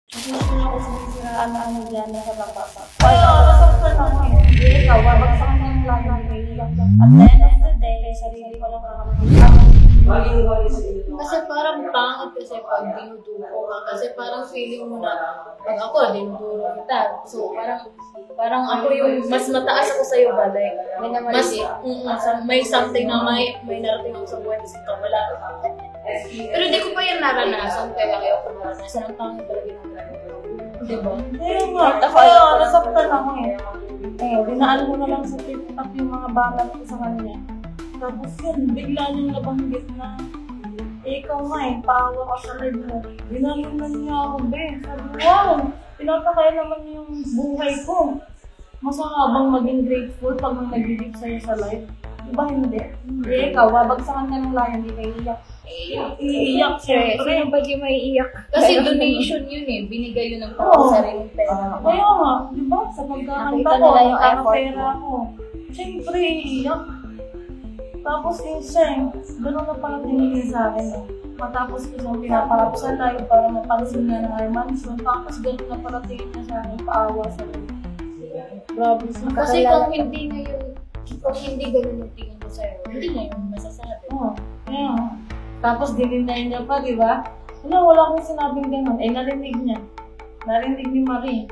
Kasi yun ako sinisiraan na ano dyan na sa labasa. Kaya nasaktan ako eh. Hindi, ikaw, babagsakan ka ng layo ng iiyak. At the end of the day, sarili ko lang kakakampihan. Kasi parang pangit kasi pag dinuduro ka. Kasi parang feeling mo na, pag ako, dinuduro kita. So parang ako yung mas mataas ako sa'yo ba? Like, may something na may narating ako sa buhay kasi ikaw wala. Pero hindi ko pa yan naranasan, kaya ayaw ko naranasan. Ang pangit talaga yung diba? Kaya nga, kaya nasaktan ako eh. Dinaan mo na lang sa TikTok yung mga banat ko sa kanya. Tapos yun, bigla niyang nabanggit na ikaw nga eh, paawa ka sa live mo. Binalunan niya ako, be. Sabi, wow! Pinapakaya naman yung buhay ko. Masama bang maging grateful pag nag-give sa'yo sa live? Diba hindi? Hindi, ikaw, babagsakan ka ng layo, hindi ka iiyak. Iiyak, syempre. Sino ba yung may iiyak? Kasi donation yun eh. Binigay yun ng tao sa sariling pera. Kaya nga, diba? Sa pagkakanta ko, nakakapera ko. Syempre, iiyak. Tapos insane, gano'n na pala tinigil sa akin. Matapos ko siyang pinaparap sa live para mapansin niya ng Armanson. Tapos gano'n na pala tingin niya sa akin, paawa sa live. Grabe. Kasi kung hindi ngayon, kung hindi gano'n yung tingin ko sa'yo, hindi na yung masasabi. Oo, kaya nga. Tapos dininay niya pa, di ba? Wala akong sinabing gano'n. Narinig niya. Narinig ni Marie.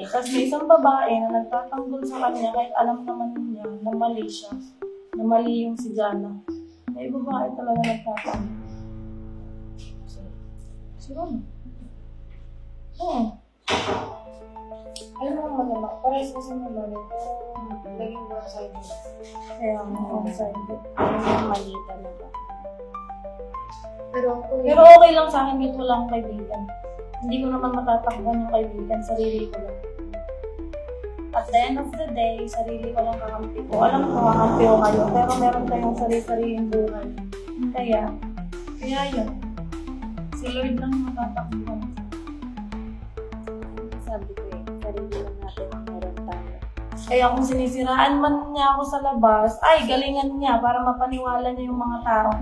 Tapos may isang babae na nagtatanggol sa kanya kahit alam naman niya na mali siya. Na mali yung si Jana. May babae talaga nagtatanggol. Sino? Oo. Alam mo naman naman, parehas kasi naman eh, pero naging one-sided. Kaya nga, one-sided. Mali talaga. Pero okay lang sa akin, dito wala akong kaibigan. Hindi ko naman matatakbuhan yung kaibigan, sarili ko lang. At the end of the day, sarili ko lang kakampi ko. Alam ko, kakampi ko kayo, pero meron kayong sarili-sariling buhay. Kaya yun. Si Lord lang matatakbuhan. sabi ko eh, sarili lang natin ang meron tayo. Kaya kung sinisiraan man niya ako sa labas, ay, galingan niya para mapaniwala niya yung mga tao.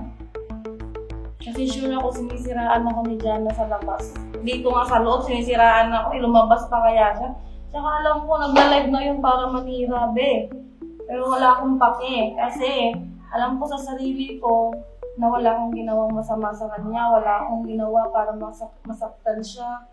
Kasi sure ako sinisiraan ako ni Jana sa labas. Dito nga sa loob, sinisiraan ako, lumabas pa kaya siya. Tsaka alam ko, nagla-live na yun para manira, be. Pero wala akong pake, kasi alam ko sa sarili ko na wala akong ginawang masama sa kanya, wala akong ginawa para masaktan siya.